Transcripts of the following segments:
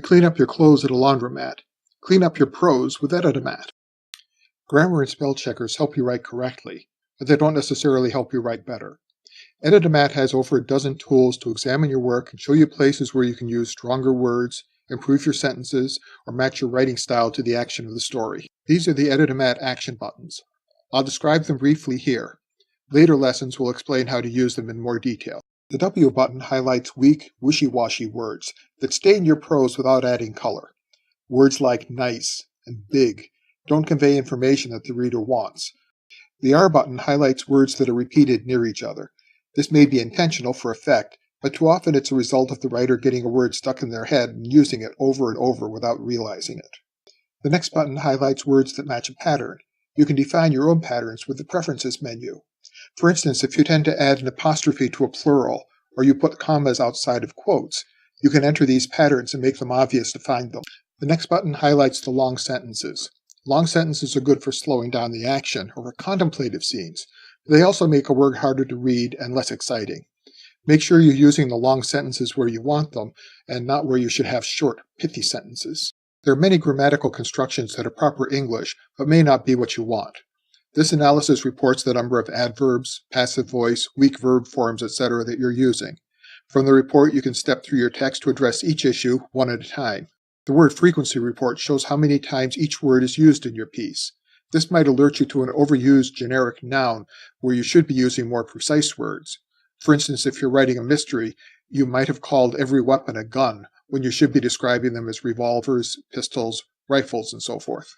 clean up your clothes at a laundromat. Clean up your prose with Editomat. Grammar and spell checkers help you write correctly, but they don't necessarily help you write better. Editomat has over a dozen tools to examine your work and show you places where you can use stronger words, improve your sentences, or match your writing style to the action of the story. These are the Editomat action buttons. I'll describe them briefly here. Later lessons will explain how to use them in more detail. The W button highlights weak, wishy-washy words that stain your prose without adding color. Words like nice and big don't convey information that the reader wants. The R button highlights words that are repeated near each other. This may be intentional for effect, but too often it's a result of the writer getting a word stuck in their head and using it over and over without realizing it. The next button highlights words that match a pattern. You can define your own patterns with the Preferences menu. For instance, if you tend to add an apostrophe to a plural, or you put commas outside of quotes, you can enter these patterns and make them obvious to find them. The next button highlights the long sentences. Long sentences are good for slowing down the action or for contemplative scenes, but they also make a word harder to read and less exciting. Make sure you're using the long sentences where you want them, and not where you should have short, pithy sentences. There are many grammatical constructions that are proper English, but may not be what you want. This analysis reports the number of adverbs, passive voice, weak verb forms, etc. that you're using. From the report, you can step through your text to address each issue one at a time. The word frequency report shows how many times each word is used in your piece. This might alert you to an overused generic noun where you should be using more precise words. For instance, if you're writing a mystery, you might have called every weapon a gun when you should be describing them as revolvers, pistols, rifles, and so forth.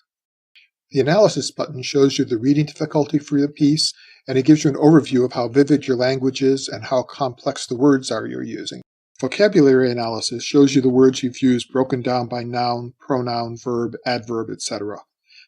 The Analysis button shows you the reading difficulty for the piece, and it gives you an overview of how vivid your language is and how complex the words are you're using. Vocabulary Analysis shows you the words you've used broken down by noun, pronoun, verb, adverb, etc.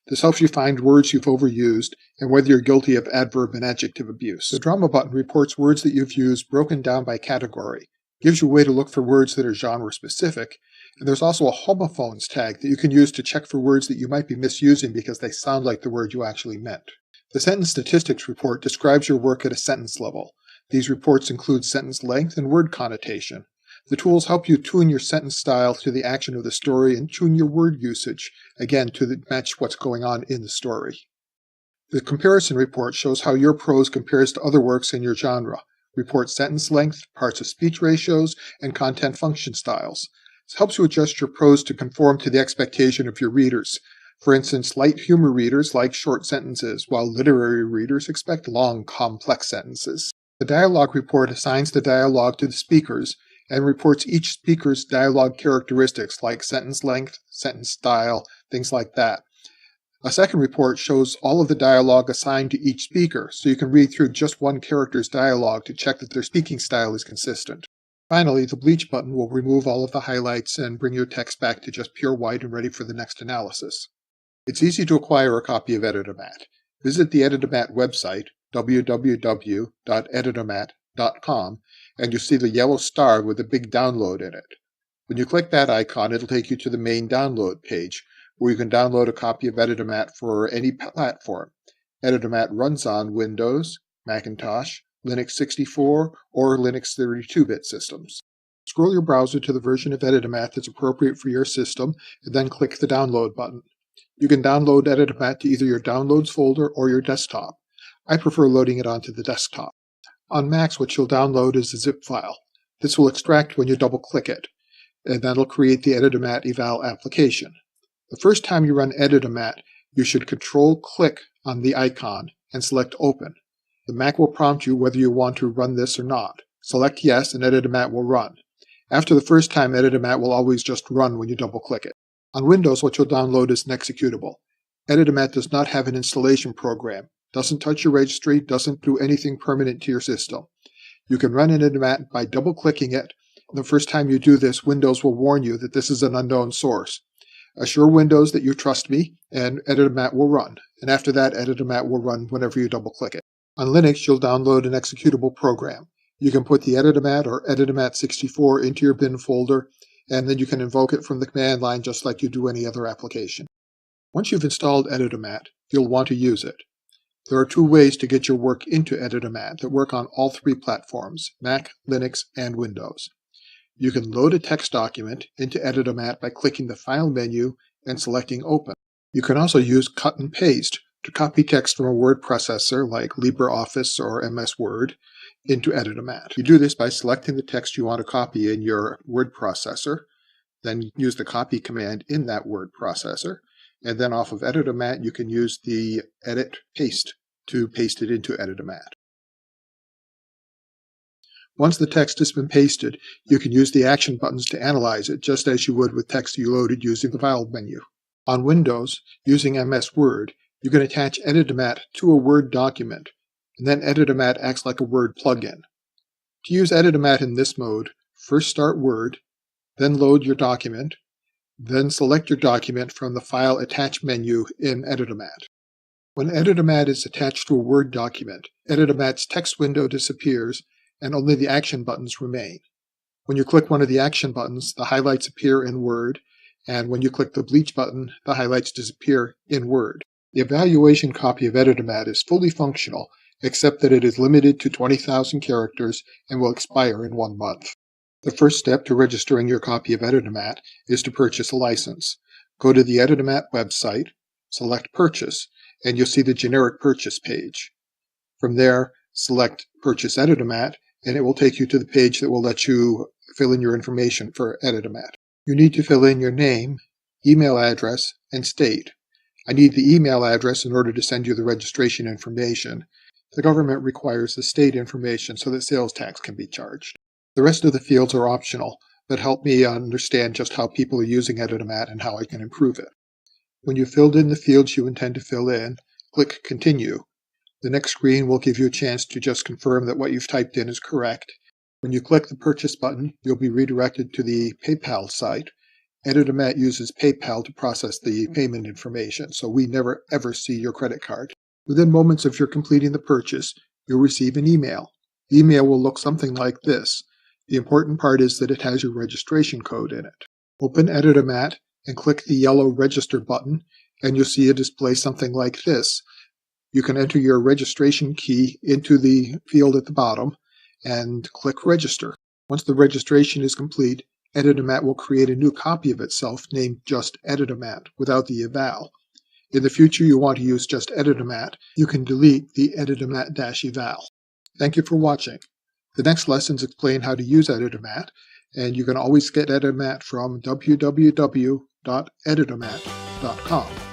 This helps you find words you've overused and whether you're guilty of adverb and adjective abuse. The Drama button reports words that you've used broken down by category. It gives you a way to look for words that are genre-specific, and there's also a homophones tag that you can use to check for words that you might be misusing because they sound like the word you actually meant. The Sentence Statistics report describes your work at a sentence level. These reports include sentence length and word connotation. The tools help you tune your sentence style to the action of the story and tune your word usage, again, to match what's going on in the story. The Comparison report shows how your prose compares to other works in your genre. Reports sentence length, parts of speech ratios, and content function styles. This helps you adjust your prose to conform to the expectation of your readers. For instance, light humor readers like short sentences, while literary readers expect long, complex sentences. The Dialogue report assigns the dialogue to the speakers and reports each speaker's dialogue characteristics like sentence length, sentence style, things like that. A second report shows all of the dialogue assigned to each speaker, so you can read through just one character's dialogue to check that their speaking style is consistent. Finally, the Bleach button will remove all of the highlights and bring your text back to just pure white and ready for the next analysis. It's easy to acquire a copy of Editomat. Visit the Editomat website, www.editomat.com, and you'll see the yellow star with a big download in it. When you click that icon, it'll take you to the main download page, where you can download a copy of Editomat for any platform. Editomat runs on Windows, Macintosh, Linux 64, or Linux 32-bit systems. Scroll your browser to the version of Editomat that's appropriate for your system, and then click the Download button. You can download Editomat to either your Downloads folder or your desktop. I prefer loading it onto the desktop. On Macs, what you'll download is a zip file. This will extract when you double-click it, and that'll create the Editomat eval application. The first time you run Editomat, you should Control-click on the icon and select Open. The Mac will prompt you whether you want to run this or not. Select Yes, and Editomat will run. After the first time, Editomat will always just run when you double-click it. On Windows, what you'll download is an executable. Editomat does not have an installation program, doesn't touch your registry, doesn't do anything permanent to your system. You can run Editomat by double-clicking it. The first time you do this, Windows will warn you that this is an unknown source. Assure Windows that you trust me, and Editomat will run. And after that, Editomat will run whenever you double-click it. On Linux, you'll download an executable program. You can put the Editomat or Editomat 64 into your bin folder, and then you can invoke it from the command line just like you do any other application. Once you've installed Editomat, you'll want to use it. There are two ways to get your work into Editomat that work on all three platforms, Mac, Linux, and Windows. You can load a text document into Editomat by clicking the File menu and selecting Open. You can also use cut and paste to copy text from a word processor like LibreOffice or MS Word into Editomat. You do this by selecting the text you want to copy in your word processor, then use the copy command in that word processor, and then off of Editomat you can use the Edit Paste to paste it into Editomat. Once the text has been pasted, you can use the action buttons to analyze it, just as you would with text you loaded using the File menu. On Windows, using MS Word, you can attach Editomat to a Word document, and then Editomat acts like a Word plugin. To use Editomat in this mode, first start Word, then load your document, then select your document from the File Attach menu in Editomat. When Editomat is attached to a Word document, Editomat's text window disappears and only the action buttons remain. When you click one of the action buttons, the highlights appear in Word, and when you click the bleach button, the highlights disappear in Word. The evaluation copy of Editomat is fully functional, except that it is limited to 20,000 characters and will expire in 1 month. The first step to registering your copy of Editomat is to purchase a license. Go to the Editomat website, select Purchase, and you'll see the generic purchase page. From there, select Purchase Editomat, and it will take you to the page that will let you fill in your information for Editomat. You need to fill in your name, email address, and state. I need the email address in order to send you the registration information. The government requires the state information so that sales tax can be charged. The rest of the fields are optional, but help me understand just how people are using Editomat and how I can improve it. When you've filled in the fields you intend to fill in, click Continue. The next screen will give you a chance to just confirm that what you've typed in is correct. When you click the Purchase button, you'll be redirected to the PayPal site. Editomat uses PayPal to process the payment information, so we never ever see your credit card. Within moments of your completing the purchase, you'll receive an email. The email will look something like this. The important part is that it has your registration code in it. Open Editomat and click the yellow Register button, and you'll see a display something like this. You can enter your registration key into the field at the bottom and click Register. Once the registration is complete, Editomat will create a new copy of itself named just Editomat without the eval. In the future you want to use just Editomat, you can delete the Editomat-eval. Thank you for watching. The next lessons explain how to use Editomat, and you can always get Editomat from www.editomat.com.